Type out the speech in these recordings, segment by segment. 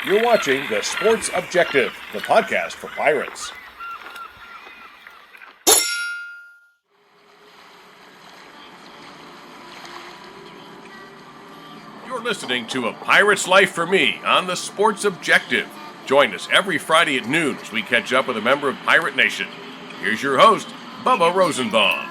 You're watching The Sports Objective, the podcast for Pirates. You're listening to A Pirate's Life for Me on The Sports Objective. Join us every Friday at noon as we catch up with a member of Pirate Nation. Here's your host, Bubba Rosenbaum.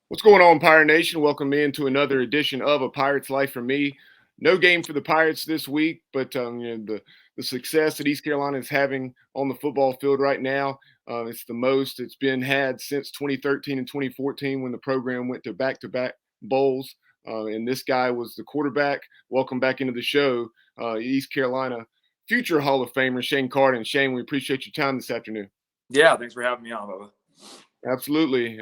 What's going on, Pirate Nation? Welcome in to another edition of A Pirate's Life for Me. No game for the Pirates this week, but the success that East Carolina is having on the football field right now, it's the most it's been had since 2013 and 2014 when the program went to back-to-back bowls. And this guy was the quarterback. Welcome back into the show, East Carolina future Hall of Famer Shane Carden. Shane, we appreciate your time this afternoon. Yeah, thanks for having me on, Bubba. Absolutely.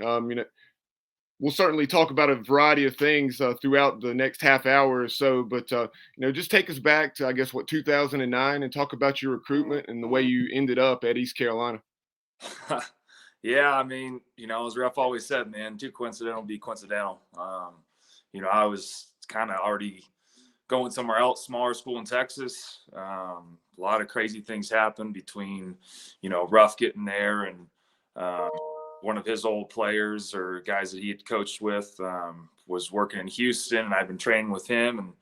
We'll certainly talk about a variety of things throughout the next half hour or so, but just take us back to, 2009 and talk about your recruitment and the way you ended up at East Carolina. Yeah, as Ref always said, man, too coincidental be coincidental. I was kind of already going somewhere else, smaller school in Texas. A lot of crazy things happened between, Ruff getting there and one of his old players or guys that he had coached with was working in Houston, and I've been training with him,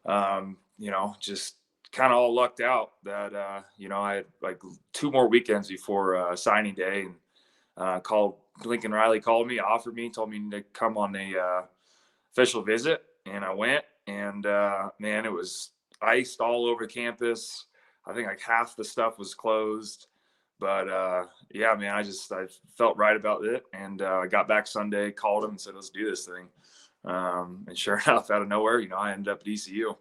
and just kind of all lucked out that I had like 2 more weekends before signing day, and Lincoln Riley called me, offered me, told me to come on a official visit, and I went, and man, it was iced all over campus. I think like half the stuff was closed. But yeah, man, I felt right about it, and I got back Sunday, called him, and said, "Let's do this thing." And sure enough, out of nowhere, I ended up at ECU.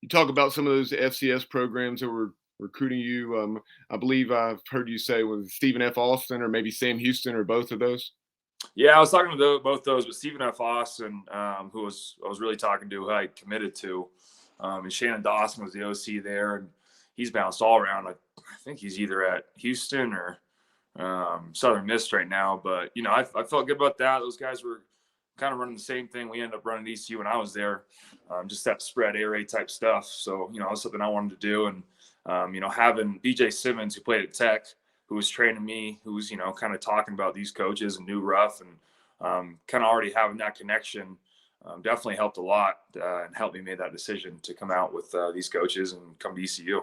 You talk about some of those FCS programs that were recruiting you. I believe I've heard you say was Stephen F. Austin or maybe Sam Houston or both of those. Yeah, I was talking to both those, but Stephen F. Austin, who I was really talking to, who I committed to, and Shannon Dawson was the OC there, and he's bounced all around. I think he's either at Houston or Southern Miss right now. But, I felt good about that. Those guys were kind of running the same thing we ended up running at ECU when I was there, just that spread air raid type stuff. So, it was something I wanted to do. And, having BJ Simmons, who played at Tech, who was training me, who was, kind of talking about these coaches and knew Ruff, and kind of already having that connection definitely helped a lot and helped me make that decision to come out with these coaches and come to ECU.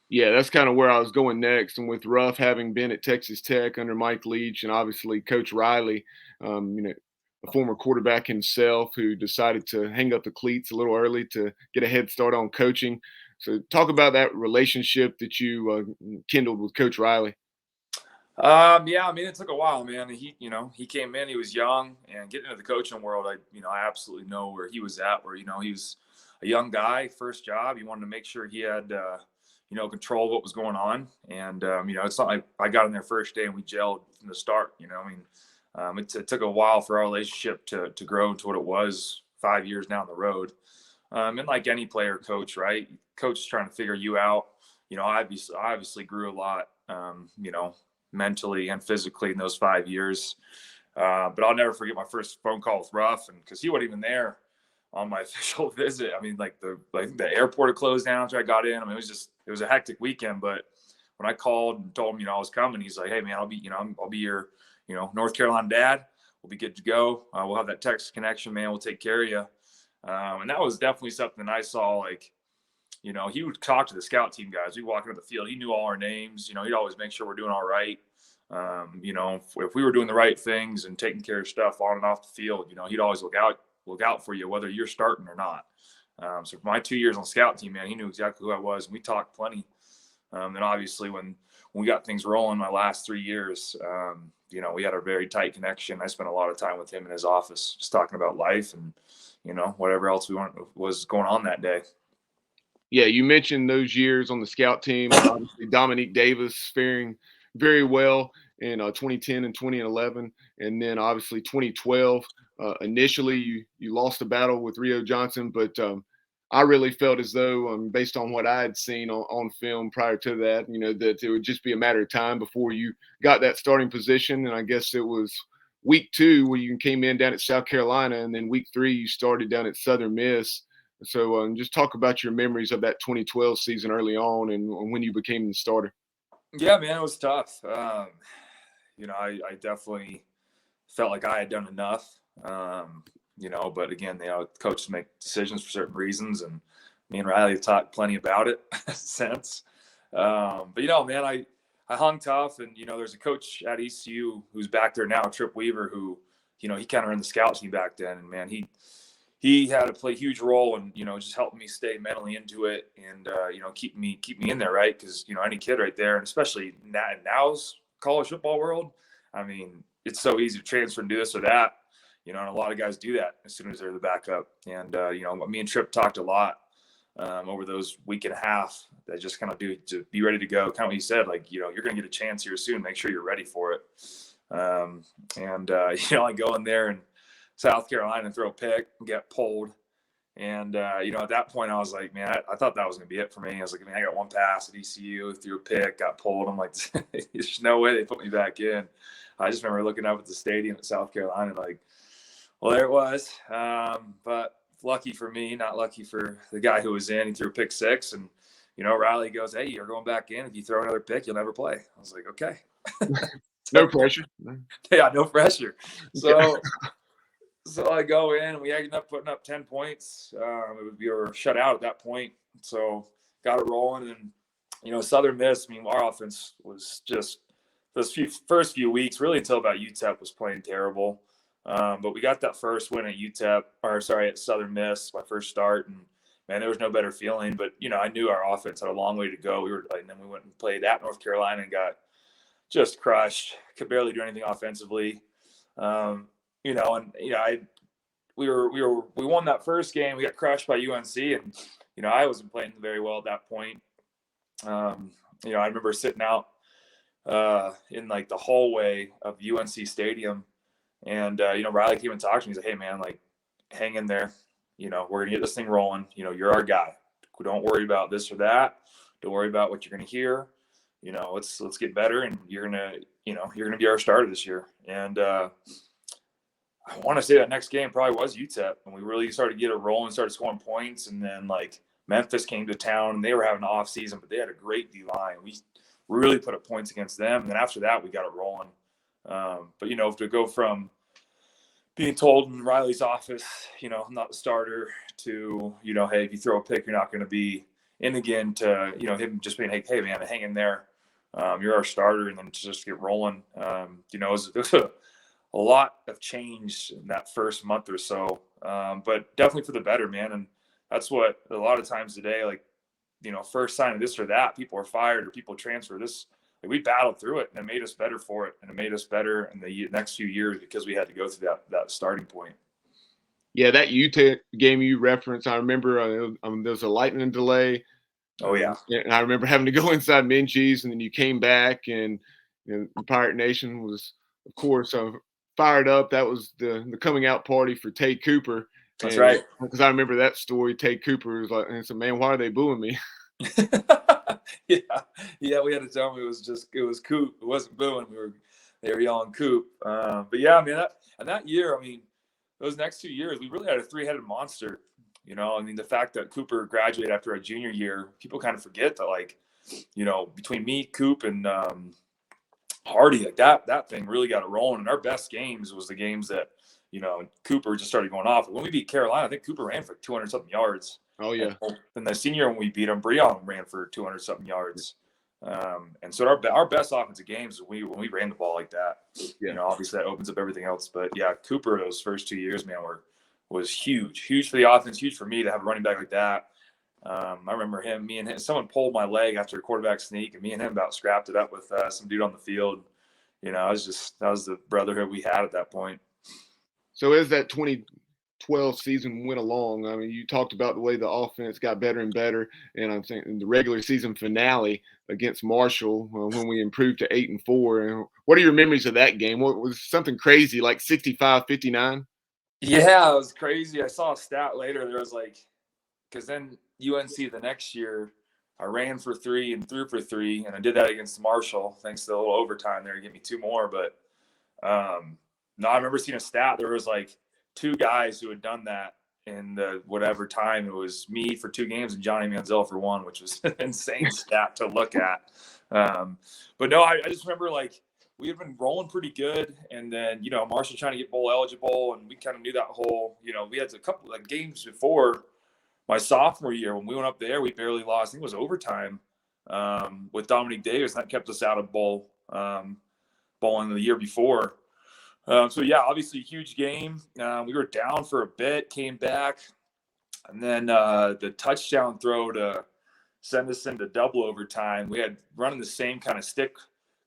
Yeah, that's kind of where I was going next. And with Ruff having been at Texas Tech under Mike Leach and obviously Coach Riley, a former quarterback himself who decided to hang up the cleats a little early to get a head start on coaching. So talk about that relationship that you kindled with Coach Riley. Yeah, it took a while, man. He came in, he was young, and getting into the coaching world, I absolutely know where he was at, where, he was a young guy, first job. He wanted to make sure he had, control of what was going on. And, it's not like I got in there first day and we gelled from the start, it took a while for our relationship to grow into what it was 5 years down the road. And like any player coach, right? Coach is trying to figure you out. I obviously grew a lot, mentally and physically in those 5 years. But I'll never forget my first phone call with Ruff, and because he wasn't even there on my official visit. The airport had closed down after I got in. It was a hectic weekend, but when I called and told him, I was coming, he's like, "Hey man, I'll be your, North Carolina dad. We'll be good to go. We'll have that Texas connection, man. We'll take care of you." And that was definitely something I saw, he would talk to the scout team guys. We'd walk into the field. He knew all our names. He'd always make sure we're doing all right. If we were doing the right things and taking care of stuff on and off the field, he'd always look out for you, whether you're starting or not. So for my 2 years on scout team, man, he knew exactly who I was, and we talked plenty. And obviously when we got things rolling my last 3 years, we had a very tight connection. I spent a lot of time with him in his office, just talking about life and, whatever else was going on that day. Yeah, you mentioned those years on the scout team. Obviously, Dominique Davis faring very well in 2010 and 2011. And then obviously 2012, initially you lost the battle with Rio Johnson, but I really felt as though, based on what I had seen on film prior to that, that it would just be a matter of time before you got that starting position. And I guess it was week 2 where you came in down at South Carolina, and then week 3 you started down at Southern Miss. So just talk about your memories of that 2012 season early on and when you became the starter. Yeah, man, it was tough. I definitely felt like I had done enough. But again, coaches make decisions for certain reasons, and me and Riley have talked plenty about it since. But man, I hung tough, and there's a coach at ECU who's back there now, Trip Weaver, who he kind of ran the scout team back then, and man, he had to play a huge role in just helping me stay mentally into it, and keep me in there, right? Because any kid right there, and especially now's college football world, I mean, it's so easy to transfer and do this or that. And a lot of guys do that as soon as they're the backup. And, me and Trip talked a lot over those week and a half that just kind of to be ready to go. Kind of what you said, like, you're going to get a chance here soon. Make sure you're ready for it. I go in there in South Carolina and throw a pick and get pulled. And, at that point I was like, man, I thought that was going to be it for me. I was like, man, I got one pass at ECU, threw a pick, got pulled. I'm like, there's no way they put me back in. I just remember looking up at the stadium at South Carolina, like, well, there it was. But lucky for me, not lucky for the guy who was in. He threw a pick 6, and, Riley goes, hey, you're going back in. If you throw another pick, you'll never play. I was like, okay. No pressure. Yeah, no pressure. So I go in, and we ended up putting up 10 points. We were shut out at that point. So got it rolling. And, Southern Miss, our offense was just those first few weeks, really until about UTEP was playing terrible. But we got that first win at Southern Miss, my first start, and man, there was no better feeling. But I knew our offense had a long way to go. And then we went and played at North Carolina and got just crushed. Could barely do anything offensively. We won that first game. We got crushed by UNC, and I wasn't playing very well at that point. I remember sitting out in like the hallway of UNC Stadium. And, Riley came and talked to me. He's like, hey, man, like, hang in there. We're going to get this thing rolling. You're our guy. Don't worry about this or that. Don't worry about what you're going to hear. Let's get better. And you're going to be our starter this year. And I want to say that next game probably was UTEP. And we really started to get it rolling, started scoring points. And then, like, Memphis came to town, and they were having an off season, but they had a great D-line. We really put up points against them. And then after that, we got it rolling. But to go from being told in Riley's office, not the starter, to, hey, if you throw a pick, you're not going to be in again, to, him just being, hey man, hang in there. You're our starter, and then to just get rolling. It was a lot of change in that first month or so, but definitely for the better, man. And that's what a lot of times today, like, first sign of this or that, people are fired or people transfer. We battled through it, and it made us better for it, and it made us better in the next few years because we had to go through that starting point. Yeah, that UTEP game you referenced, I remember there was a lightning delay. Oh, yeah. And I remember having to go inside Minji's, and then you came back, and the Pirate Nation was, of course, fired up. That was the coming out party for Tay Cooper. That's right. Because I remember that story. Tay Cooper was like, and I said, man, why are they booing me? Yeah, we had to tell them it was Coop. It wasn't booing. They were yelling Coop. But yeah, I mean, that year, those next 2 years, we really had a 3-headed monster. The fact that Cooper graduated after a junior year, people kind of forget that, like, between me, Coop, and Hardy, like that thing really got it rolling. And our best games was the games that, Cooper just started going off. When we beat Carolina, I think Cooper ran for 200 something yards. Oh, yeah. And the senior, when we beat him, Breon ran for 200 something yards. And so our best offensive games when we ran the ball like that. Yeah. Obviously that opens up everything else. But yeah, Cooper those first 2 years, man, was huge for the offense, huge for me to have a running back like that. I remember me and him, someone pulled my leg after a quarterback sneak, and me and him about scrapped it up with some dude on the field. That was the brotherhood we had at that point. So as that 2012 season went along, you talked about the way the offense got better and better, and I'm thinking the regular season finale against Marshall when we improved to 8-4. And what are your memories of that game? What was something crazy like 65-59? Yeah, it was crazy. I saw a stat later. There was like because then UNC the next year, I ran for 3 and threw for 3, and I did that against Marshall, thanks to a little overtime there to get me 2 more. But no, I remember seeing a stat. There was like 2 guys who had done that in the whatever time. It was me for 2 games and Johnny Manziel for 1, which was an insane stat to look at. But no, I just remember like we had been rolling pretty good, and then Marshall trying to get bowl eligible, and we kind of knew that whole we had a couple like games before my sophomore year when we went up there, we barely lost. I think it was overtime with Dominique Davis, and that kept us out of bowling the year before. So yeah, obviously a huge game. We were down for a bit, came back, and then the touchdown throw to send us into double overtime. We had running the same kind of stick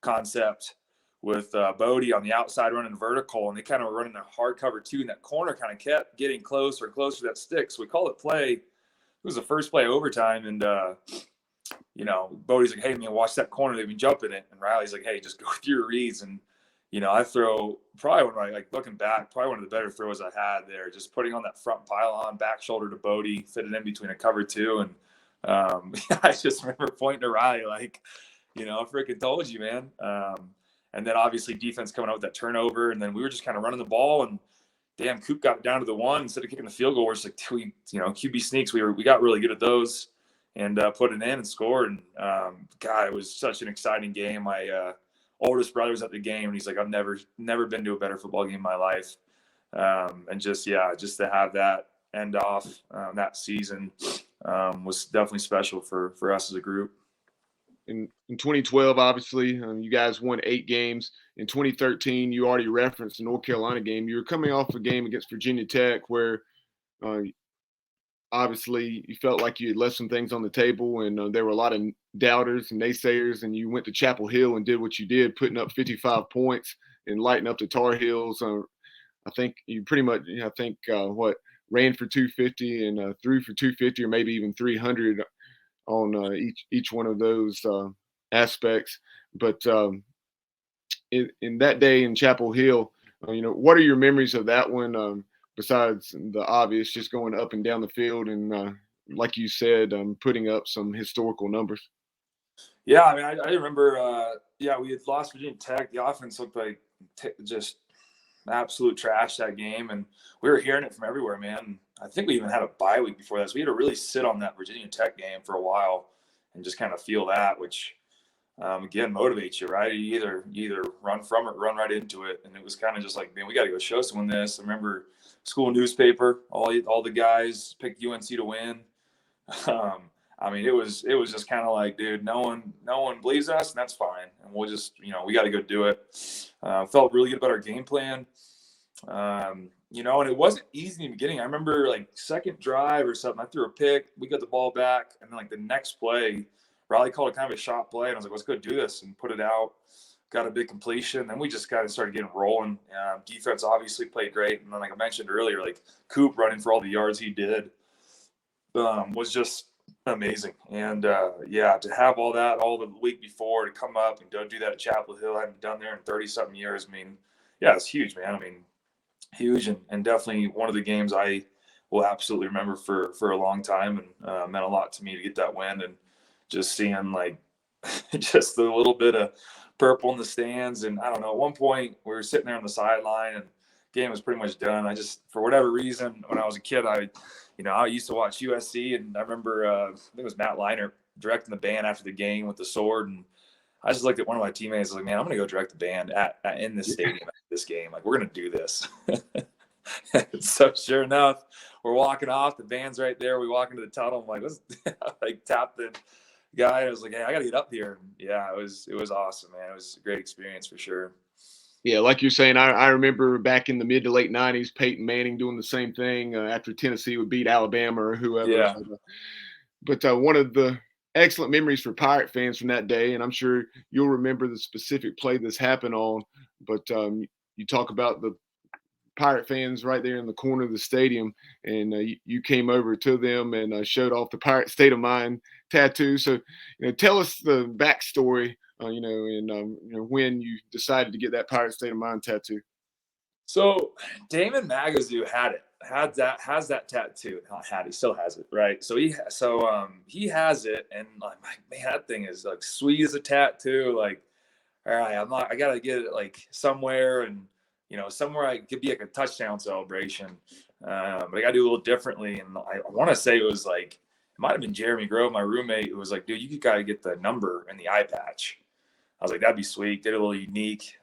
concept with Bodie on the outside running vertical, and they kind of were running a hard cover 2, and that corner kind of kept getting closer and closer to that stick. So we called it play. It was the first play overtime, and Bodie's like, "Hey man, watch that corner. They've been jumping it." And Riley's like, "Hey, just go with your reads." And I throw probably looking back, probably one of the better throws I had there, just putting on that front pylon, back shoulder to Bodie, fitting in between a cover 2. And I just remember pointing to Riley like, I freaking told you, man. And then obviously defense coming out with that turnover, and then we were just kind of running the ball, and damn, Coop got down to the 1 instead of kicking the field goal. We're just like, QB sneaks. We got really good at those and put it in and scored. And God, it was such an exciting game. My oldest brother's at the game, and he's like, I've never been to a better football game in my life. And just to have that end off that season was definitely special for us as a group. In 2012, obviously, you guys won 8 games. In 2013, you already referenced the North Carolina game. You were coming off a game against Virginia Tech where obviously you felt like you had left some things on the table, and there were a lot of doubters and naysayers, and you went to Chapel Hill and did what you did, putting up 55 points and lighting up the Tar Heels. I think you pretty much, ran for 250 and threw for 250 or maybe even 300 on each one of those aspects. But in that day in Chapel Hill, what are your memories of that one besides the obvious, just going up and down the field and, like you said, putting up some historical numbers? Yeah, I mean, I remember, we had lost Virginia Tech. The offense looked like just absolute trash that game, and we were hearing it from everywhere, man. I think we even had a bye week before that, so we had to really sit on that Virginia Tech game for a while and just kind of feel that, which again motivates you, right? You either run from it, run right into it, and it was kind of just like, man, we got to go show someone this. I remember school newspaper, all the guys picked UNC to win. I mean, it was just kind of like, dude, no one believes us, and that's fine, and we'll just, we got to go do it. Felt really good about our game plan. And it wasn't easy in the beginning. I remember like second drive or something, I threw a pick, we got the ball back, and then like the next play, Riley called it kind of a shot play, and I was like, let's go do this, and put it out. Got a big completion. Then we just kind of started getting rolling. Defense obviously played great, and then like I mentioned earlier, like Coop running for all the yards he did was just amazing. And to have all that all the week before to come up and go do that at Chapel Hill, I hadn't done there in 30-something years. I mean, yeah, it's huge, man. I mean, huge, and definitely one of the games I will absolutely remember for a long time, and meant a lot to me to get that win, and just seeing like just a little bit of purple in the stands. And I don't know, at one point we were sitting there on the sideline and the game was pretty much done. I just, for whatever reason, when I was a kid, I used to watch USC, and I remember I think it was Matt Leinart directing the band after the game with the sword, and I just looked at one of my teammates, like, man, I'm gonna go direct the band in this stadium at this game. Like, we're gonna do this. So sure enough, we're walking off. The band's right there. We walk into the tunnel. I'm like, let's tap the guy. I was like, hey, I gotta get up here. Yeah, it was awesome, man. It was a great experience for sure. Yeah, like you're saying, I remember back in the mid to late 90s, Peyton Manning doing the same thing after Tennessee would beat Alabama or whoever. Yeah. But one of the excellent memories for Pirate fans from that day, and I'm sure you'll remember the specific play this happened on, but you talk about the Pirate fans right there in the corner of the stadium, and you came over to them and showed off the Pirate State of Mind tattoo. So, tell us the backstory, when you decided to get that Pirate State of Mind tattoo. So Damon Magazoo had it. has that tattoo. Not had, he still has it, right? So he has it, and I'm like, man, that thing is like sweet as a tattoo. Like, all right, I gotta get it like somewhere, and somewhere I could be like a touchdown celebration. But I gotta do a little differently. And I want to say it was like, it might have been Jeremy Grove, my roommate, who was like, dude, you gotta get the number and the eye patch. I was like, that'd be sweet. Did it a little unique.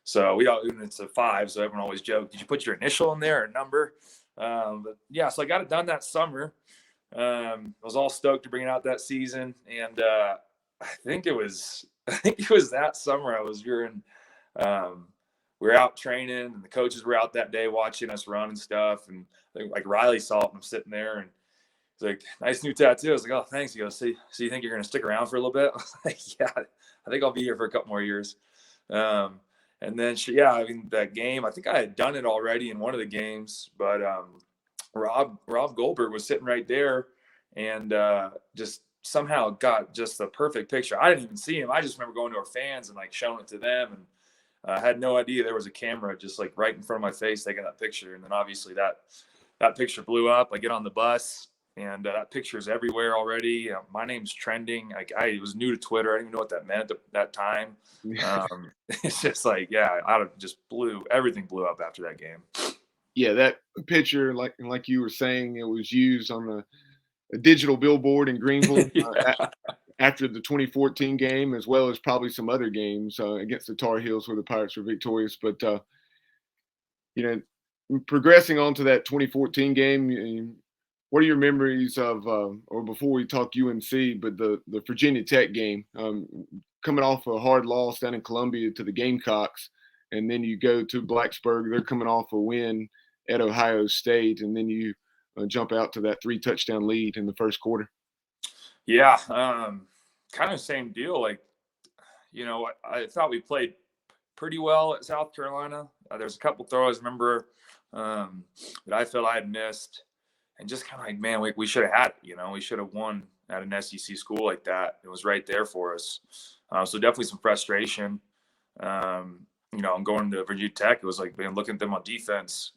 So we all, it's a 5. So everyone always joked, did you put your initial in there or number? But yeah, so I got it done that summer. I was all stoked to bring it out that season. And I think it was that summer we were out training, and the coaches were out that day watching us run and stuff. And I think like Riley saw it, and I'm sitting there, and he's like, nice new tattoo. I was like, oh, thanks. He goes, so you think you're going to stick around for a little bit? I was like, yeah, I think I'll be here for a couple more years. And then, I mean, that game, I think I had done it already in one of the games, but Rob Goldberg was sitting right there, and just somehow got just the perfect picture. I didn't even see him. I just remember going to our fans and like showing it to them, and I had no idea there was a camera just like right in front of my face taking that picture. And then obviously that picture blew up. I get on the bus, and that picture is everywhere already. My name's trending. Like, I was new to Twitter. I didn't even know what that meant at that time. It's just like, yeah, everything blew up after that game. Yeah, that picture, like you were saying, it was used on a digital billboard in Greenville after the 2014 game, as well as probably some other games against the Tar Heels where the Pirates were victorious. But progressing on to that 2014 game, what are your memories of, or before we talk UNC, but the Virginia Tech game, coming off a hard loss down in Columbia to the Gamecocks, and then you go to Blacksburg, they're coming off a win at Ohio State, and then you jump out to that 3-touchdown lead in the first quarter? Yeah, kind of same deal. Like, I thought we played pretty well at South Carolina. There's a couple throws I remember that I felt I had missed, and just kind of like, man, we should have had it. We should have won at an SEC school like that. It was right there for us. So definitely some frustration. I'm going to Virginia Tech. It was like, man, looking at them on defense,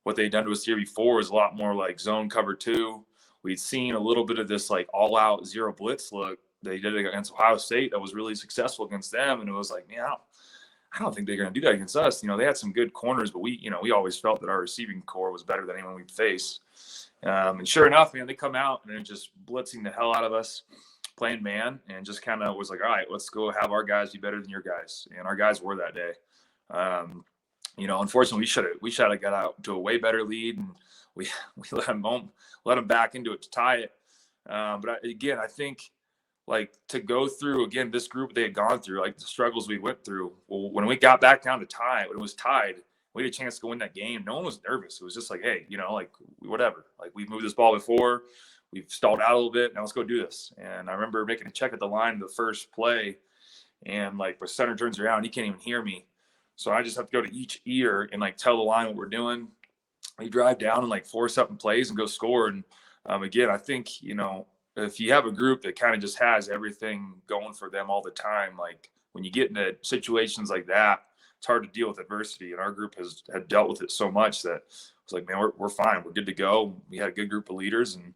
what they'd done to us the year before was a lot more like zone cover 2. We'd seen a little bit of this like all out zero blitz look they did against Ohio State that was really successful against them. And it was like, man, I don't think they're going to do that against us. They had some good corners, but we always felt that our receiving core was better than anyone we'd face. And sure enough, man, they come out and they're just blitzing the hell out of us, playing man, and just kind of was like, all right, let's go have our guys be better than your guys. And our guys were that day. Unfortunately, we should have got out to a way better lead, and we let them back into it to tie it. But again, I think like to go through again this group they had gone through, like the struggles we went through. Well, when we got back down to tie, when it was tied, we had a chance to go win that game. No one was nervous. It was just like, hey, like whatever. Like, we've moved this ball before, we've stalled out a little bit. Now let's go do this. And I remember making a check at the line the first play, and like the center turns around, he can't even hear me. So I just have to go to each ear and like tell the line what we're doing. We drive down and like force up in plays and go score. And again, I think, if you have a group that kind of just has everything going for them all the time, like when you get into situations like that, it's hard to deal with adversity. And our group had dealt with it so much that it's like, man, we're fine. We're good to go. We had a good group of leaders and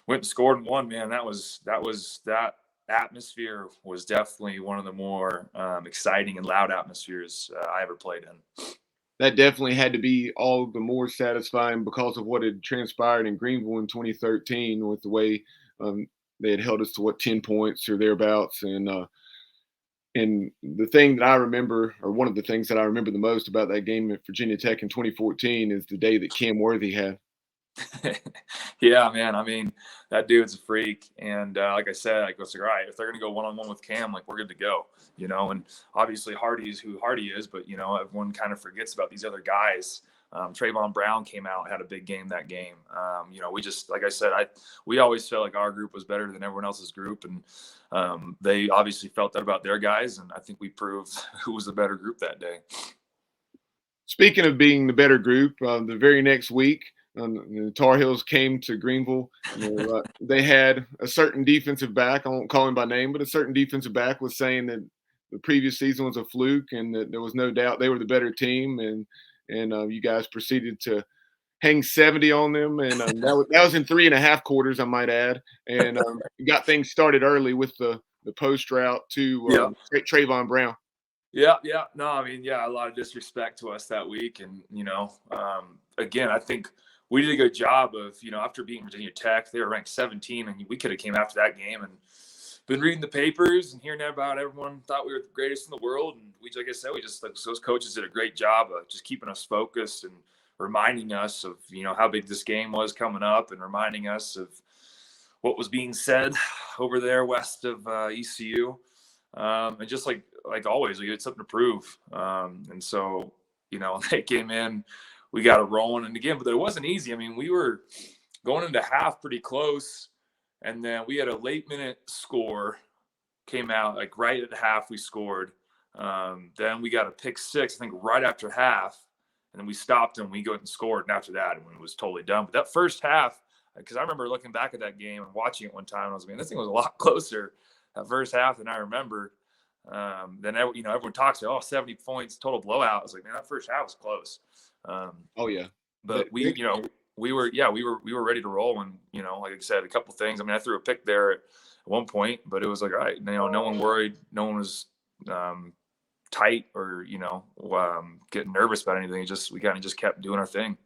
went and scored and won, man. That atmosphere was definitely one of the more exciting and loud atmospheres I ever played in. That definitely had to be all the more satisfying because of what had transpired in Greenville in 2013 with the way they had held us to 10 points or thereabouts. And the thing that I remember, or one of the things that I remember the most about that game at Virginia Tech in 2014 is the day that Cam Worthy had. Yeah, man. I mean, that dude's a freak. And like I said, I was like, all right, if they're going to go one-on-one with Cam, like, we're good to go, and obviously Hardy is who Hardy is, but, everyone kind of forgets about these other guys. Trayvon Brown came out, had a big game that game. We just, like I said, we always felt like our group was better than everyone else's group. And they obviously felt that about their guys. And I think we proved who was the better group that day. Speaking of being the better group, the very next week, the Tar Heels came to Greenville. They had a certain defensive back. I won't call him by name, but a certain defensive back was saying that the previous season was a fluke and that there was no doubt they were the better team. And you guys proceeded to hang 70 on them, and that was in 3.5 quarters, I might add, and got things started early with the post route to Yeah. Trayvon Brown. Yeah. No, I mean, a lot of disrespect to us that week. And, again, I think we did a good job of, after beating Virginia Tech, they were ranked 17, and we could have came after that game and been reading the papers and hearing about everyone thought we were the greatest in the world. And we, like I said, those coaches did a great job of just keeping us focused and reminding us of, how big this game was coming up, and reminding us of what was being said over there west of ECU. And just like always, we had something to prove. And so, they came in, we got it rolling. And again, but it wasn't easy. I mean, we were going into half pretty close, and then we had a late minute score came out, like right at half we scored. Then we got a pick six, I think right after half, and then we stopped and we go and scored. And after that, it was totally done. But that first half, because I remember looking back at that game and watching it one time, and I was like, man, this thing was a lot closer that first half than I remember. Then everyone talks about 70 points total blowout. I was like, man, that first half was close. Oh yeah, but we were ready to roll. And like I said, a couple things. I mean, I threw a pick there at one point, but it was like, all right, no one worried, no one was tight or getting nervous about anything. We kind of just kept doing our thing.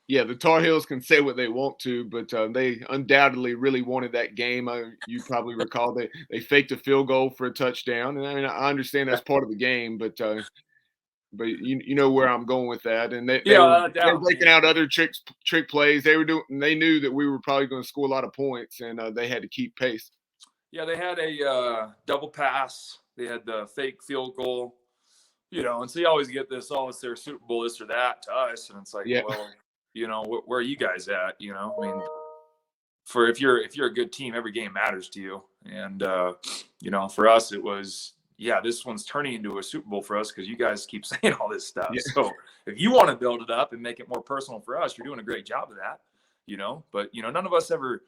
Yeah, the Tar Heels can say what they want to, but they undoubtedly really wanted that game. You probably recall they faked a field goal for a touchdown, and I mean, I understand that's part of the game, but you know where I'm going with that. And they were breaking out other trick plays. They knew that we were probably going to score a lot of points, and they had to keep pace. Yeah, they had a double pass. They had the fake field goal, and so you always get this, it's their Super Bowl, this or that to us, and it's like, well, where are you guys at? I mean, if you're a good team, every game matters to you. And for us, it was, this one's turning into a Super Bowl for us because you guys keep saying all this stuff. Yeah. So if you want to build it up and make it more personal for us, you're doing a great job of that. But none of us ever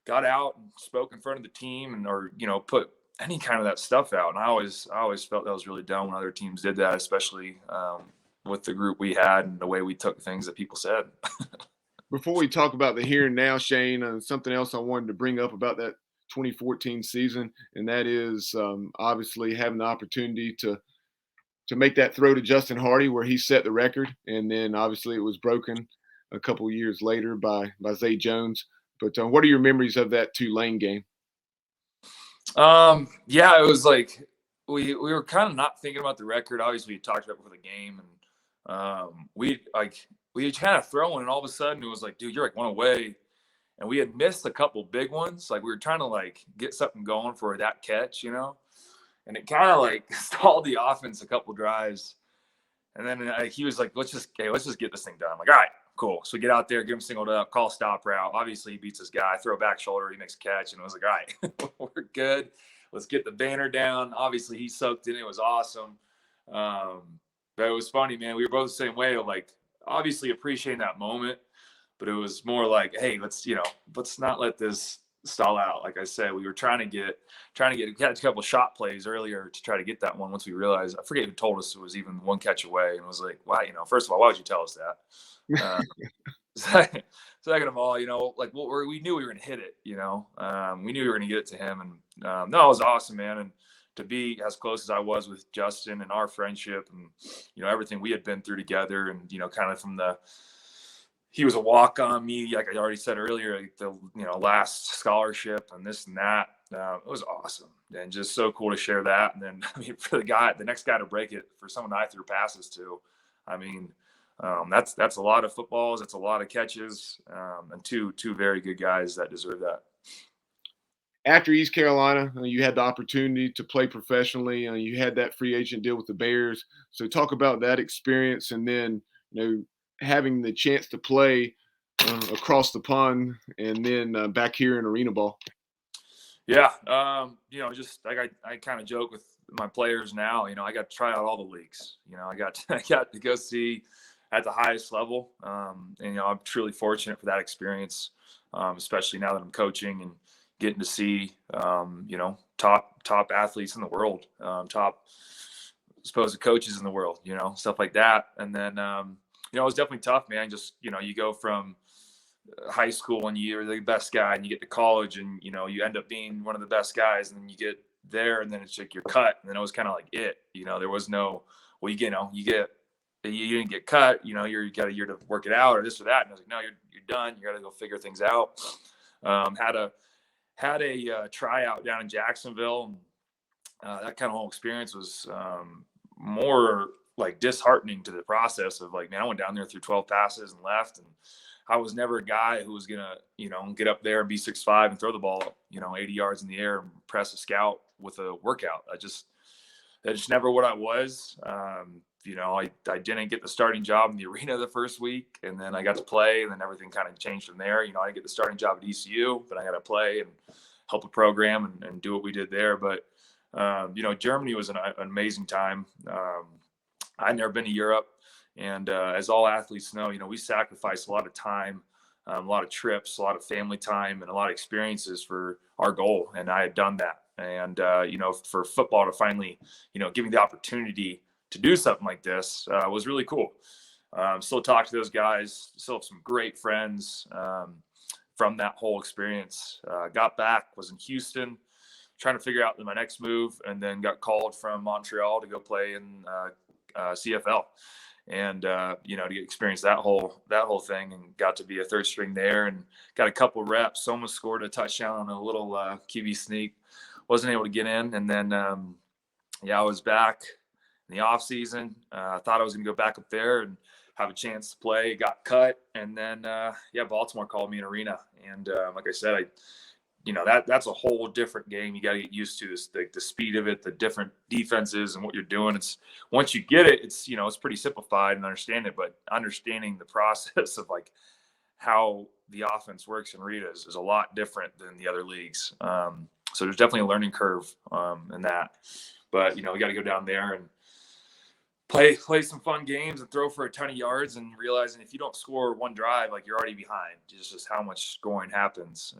got out and spoke in front of the team or put any kind of that stuff out. And I always felt that was really dumb when other teams did that, especially with the group we had and the way we took things that people said. Before we talk about the here and now, Shane, something else I wanted to bring up about that 2014 season, and that is obviously having the opportunity to make that throw to Justin Hardy where he set the record, and then obviously it was broken a couple years later by Zay Jones. But what are your memories of that Tulane game? It was like we were kind of not thinking about the record. Obviously, we talked about it before the game, and we kind of throwing, and all of a sudden it was like, dude, you're like one away. And we had missed a couple big ones. Like we were trying to get something going for that catch, and it kind of stalled the offense a couple drives. And then he was like, let's just get this thing done. I'm like, all right, cool. So we get out there, get him singled up, call stop route. Obviously he beats this guy, throw a back shoulder, he makes a catch. And I was like, all right, we're good. Let's get the banner down. Obviously he soaked in. It was awesome. But it was funny, man. We were both the same way of obviously appreciating that moment, but it was more like, hey, let's not let this stall out. Like I said, we were trying to get a couple of shot plays earlier to try to get that one. Once we realized, I forget who told us it was even one catch away, and it was like, wow, first of all, why would you tell us that? Second of all, we knew we were going to hit it. We knew we were going to get it to him, and no, it was awesome, man. And to be as close as I was with Justin and our friendship, and everything we had been through together, and kind of from he was a walk on me, like I already said earlier, the last scholarship and this and that. It was awesome and just so cool to share that. And then for the next guy to break it, for someone I threw passes to, that's a lot of footballs, that's a lot of catches, and two very good guys that deserve that. After East Carolina, you had the opportunity to play professionally. You had that free agent deal with the Bears. So talk about that experience, and then having the chance to play across the pond, and then back here in arena ball. Yeah, just like I kind of joke with my players now. I got to try out all the leagues. I got to go see at the highest level, and I'm truly fortunate for that experience, especially now that I'm coaching and getting to see top athletes in the world, top supposed coaches in the world, stuff like that. And then it was definitely tough, man. Just, you go from high school and you're the best guy, and you get to college and, you end up being one of the best guys, and then you get there and then it's like you're cut. And then it was kind of like there was no, well, you didn't get cut, you got a year to work it out or this or that. And I was like, no, you're done. You got to go figure things out. Had a tryout down in Jacksonville. That kind of whole experience was more like disheartening to the process of like, man, I went down there through 12 passes and left. And I was never a guy who was going to, get up there and be 6'5" and throw the ball, 80 yards in the air and press a scout with a workout. That's just never what I was. I didn't get the starting job in the arena the first week, and then I got to play, and then everything kind of changed from there. I didn't get the starting job at ECU, but I got to play and help the program and do what we did there. But, Germany was an amazing time. I'd never been to Europe. And as all athletes know, we sacrifice a lot of time, a lot of trips, a lot of family time, and a lot of experiences for our goal. And I had done that. And, for football to finally, give me the opportunity to do something like this was really cool. Still talk to those guys, still have some great friends from that whole experience. Got back, was in Houston, trying to figure out my next move, and then got called from Montreal to go play in CFL. And to experience that whole thing, and got to be a third string there, and got a couple reps. Almost scored a touchdown on a little QB sneak. Wasn't able to get in, and then I was back in the off season. I thought I was going to go back up there and have a chance to play. Got cut, and then Baltimore called me in arena, and like I said, that's a whole different game. You got to get used to this, the speed of it, the different defenses and what you're doing. It's once you get it, it's pretty simplified and understand it, but understanding the process of like how the offense works in Rita's is a lot different than the other leagues. So there's definitely a learning curve in that, but we got to go down there and play some fun games and throw for a ton of yards, and realizing if you don't score one drive, like you're already behind. It's just how much scoring happens.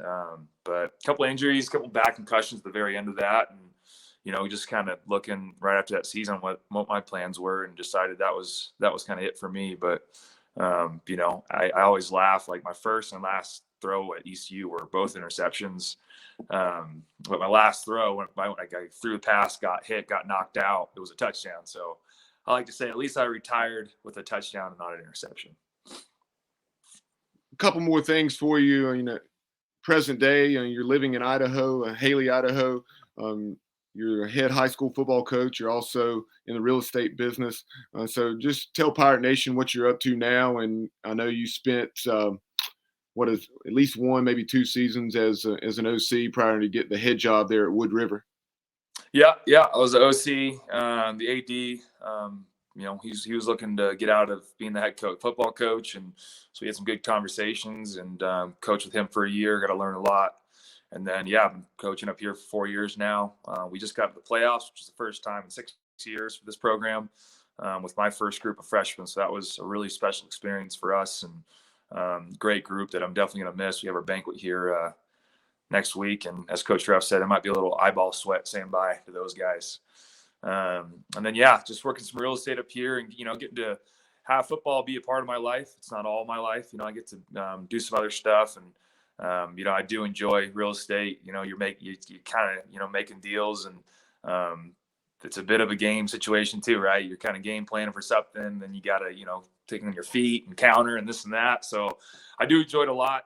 But a couple of injuries, a couple of back concussions at the very end of that. And, just kind of looking right after that season, what my plans were, and decided that was kind of it for me. But, I always laugh, like my first and last throw at ECU were both interceptions. But my last throw, when I threw the pass, got hit, got knocked out, it was a touchdown. So I like to say at least I retired with a touchdown and not an interception. A couple more things for you. Present day, you're living in Idaho, Haley, Idaho. You're a head high school football coach. You're also in the real estate business. So just tell Pirate Nation what you're up to now. And I know you spent at least one, maybe 2 seasons as an OC prior to get the head job there at Wood River. Yeah. I was the OC, the AD. He was looking to get out of being the head football coach, and so we had some good conversations, and coached with him for a year. Got to learn a lot, and then I've been coaching up here for 4 years now. We just got to the playoffs, which is the first time in 6 years for this program, with my first group of freshmen. So that was a really special experience for us, and great group that I'm definitely going to miss. We have our banquet here next week, and as Coach Ruff said, it might be a little eyeball sweat saying bye to those guys. And then, just working some real estate up here, and, getting to have football be a part of my life. It's not all my life. I get to do some other stuff, and, I do enjoy real estate. You kind of, making deals, and it's a bit of a game situation too, right? You're kind of game planning for something, then you got to, taking on your feet and counter and this and that. So I do enjoy it a lot.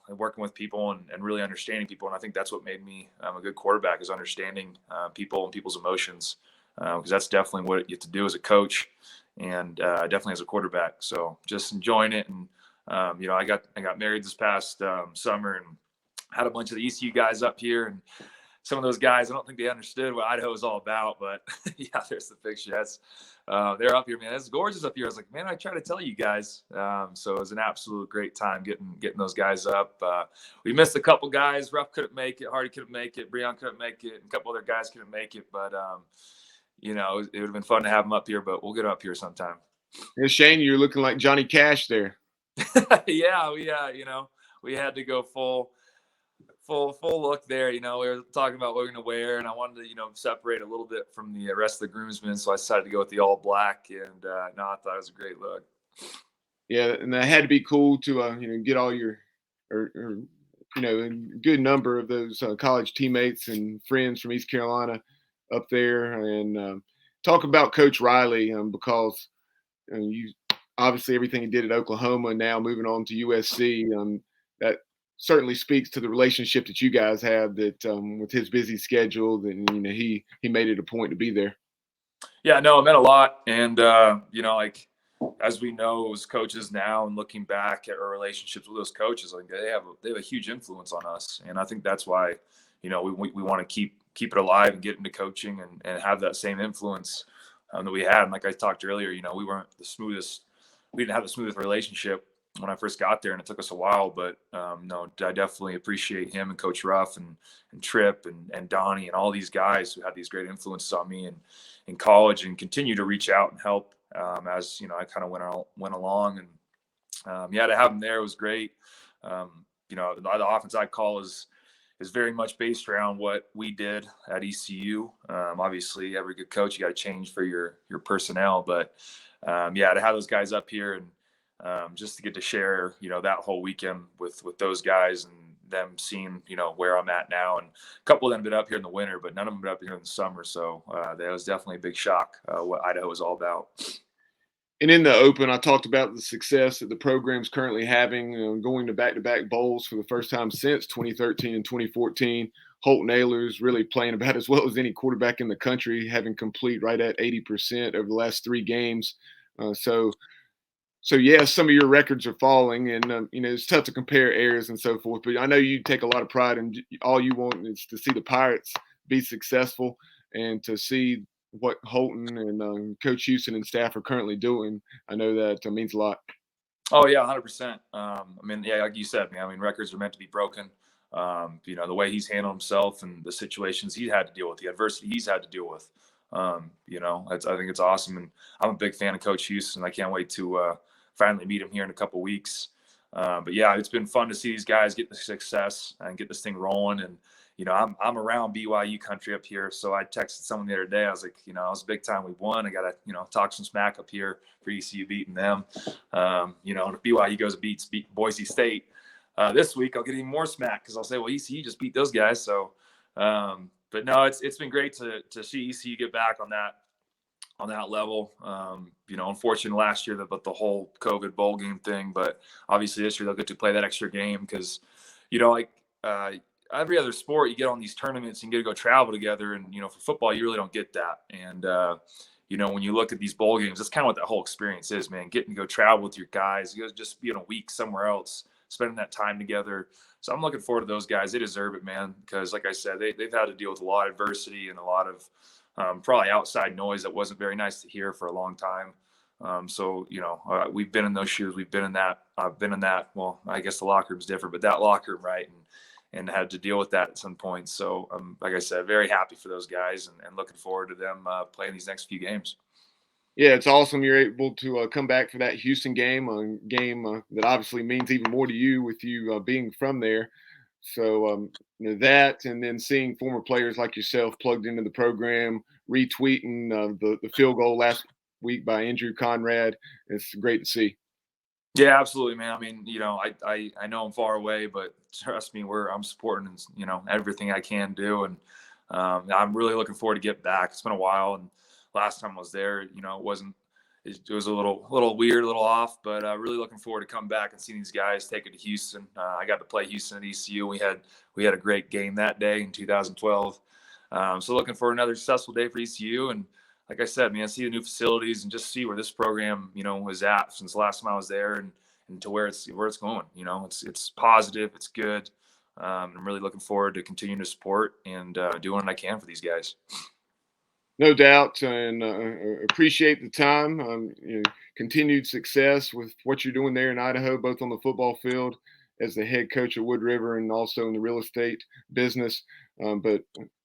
Working with people and really understanding people. And I think that's what made me a good quarterback, is understanding people and people's emotions, because that's definitely what you have to do as a coach, and definitely as a quarterback. So just enjoying it. And, I got married this past summer, and had a bunch of the ECU guys up here, and some of those guys, I don't think they understood what Idaho is all about, but there's the picture. They're up here, man. It's gorgeous up here. I was like, man, I try to tell you guys. So it was an absolute great time getting those guys up. We missed a couple guys. Ruff couldn't make it. Hardy couldn't make it. Breon couldn't make it. And a couple other guys couldn't make it. But, it would have been fun to have them up here, but we'll get up here sometime. Yeah, Shane, you're looking like Johnny Cash there. Yeah, we had to go full full look there. We were talking about what we're going to wear, and I wanted to, separate a little bit from the rest of the groomsmen. So I decided to go with the all black, and no, I thought it was a great look. Yeah, and that had to be cool to get all your or a good number of those college teammates and friends from East Carolina up there, and talk about Coach Riley because you obviously everything he did at Oklahoma, and now moving on to USC. That certainly speaks to the relationship that you guys have. That with his busy schedule, that he made it a point to be there. Yeah, no, it meant a lot, and like as we know as coaches now, and looking back at our relationships with those coaches, like they have a huge influence on us, and I think that's why we want to keep it alive and get into coaching and have that same influence that we had. And like I talked earlier, we weren't the smoothest. We didn't have the smoothest relationship when I first got there, and it took us a while. But no, I definitely appreciate him and Coach Ruff and Tripp and Donnie and all these guys who had these great influences on me and in college, and continue to reach out and help as I kind of went along. And to have him there was great. The offense I call is very much based around what we did at ECU. Obviously, every good coach, you got to change for your personnel. But to have those guys up here and just to get to share, that whole weekend with those guys and them seeing, where I'm at now. And a couple of them been up here in the winter, but none of them been up here in the summer. So that was definitely a big shock what Idaho is all about. And in the open, I talked about the success that the program's currently having, going to back-to-back bowls for the first time since 2013 and 2014. Holton Ahlers really playing about as well as any quarterback in the country, having complete right at 80% over the last 3 games. So yeah, some of your records are falling, and it's tough to compare errors and so forth. But I know you take a lot of pride in all you want is to see the Pirates be successful and to see what Holton and Coach Houston and staff are currently doing. I know that means a lot. Oh yeah, 100%. Like you said, man. Records are meant to be broken. The way he's handled himself and the situations he had to deal with, the adversity he's had to deal with. I think it's awesome, and I'm a big fan of Coach Houston. I can't wait to finally meet him here in a couple weeks. But yeah, it's been fun to see these guys get the success and get this thing rolling. And I'm around BYU country up here, so I texted someone the other day. I was like, it was big time we won. I gotta talk some smack up here for ECU beating them. And if BYU goes beat Boise State this week, I'll get even more smack because I'll say, well, ECU just beat those guys. So, but no, it's been great to see ECU get back on that level. Unfortunately last year about the whole COVID bowl game thing, but obviously this year they'll get to play that extra game because, every other sport you get on these tournaments and get to go travel together. And, for football, you really don't get that. And, when you look at these bowl games, that's kind of what that whole experience is, man, getting to go travel with your guys, you guys just being a week somewhere else, spending that time together. So I'm looking forward to those guys. They deserve it, man. Because like I said, they've had to deal with a lot of adversity and a lot of probably outside noise that wasn't very nice to hear for a long time. We've been in those shoes. We've been in that. I've been in that. Well, I guess the locker room's different, but that locker room, right? And had to deal with that at some point. So, like I said, very happy for those guys and looking forward to them playing these next few games. Yeah, it's awesome you're able to come back for that Houston game, a game that obviously means even more to you with you being from there. So that, and then seeing former players like yourself plugged into the program, retweeting the field goal last week by Andrew Conrad, it's great to see. Yeah, absolutely, man. I know I'm far away, but trust me, I'm supporting, everything I can do. And I'm really looking forward to get back. It's been a while. And last time I was there, it was a little weird, a little off, but really looking forward to come back and seeing these guys take it to Houston. I got to play Houston at ECU. We had a great game that day in 2012. So looking for another successful day for ECU. And like I said, man, see the new facilities and just see where this program, was at since the last time I was there and to where it's going. It's positive, it's good. I'm really looking forward to continuing to support and doing what I can for these guys. No doubt, and appreciate the time. Continued success with what you're doing there in Idaho, both on the football field as the head coach at Wood River and also in the real estate business. But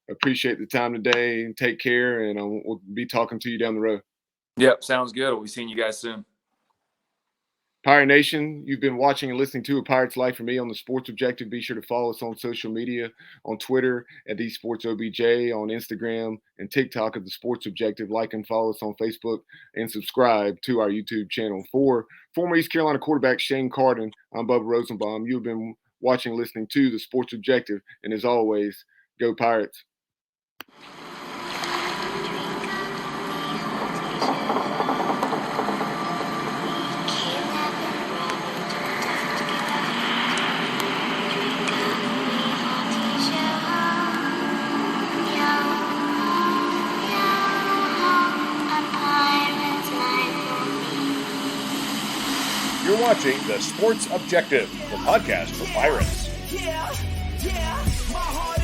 appreciate the time today, and take care, and we'll be talking to you down the road. Yep, sounds good. We'll be seeing you guys soon. Pirate Nation, you've been watching and listening to A Pirate's Life for me on the Sports Objective. Be sure to follow us on social media, on Twitter at TSOtv, on Instagram and TikTok at the Sports Objective. Like and follow us on Facebook and subscribe to our YouTube channel. For former East Carolina quarterback Shane Carden, I'm Bubba Rosenbaum. You've been watching and listening to the Sports Objective. And as always, go Pirates. You're watching the Sports Objective, the podcast for Pirates. Yeah, my heart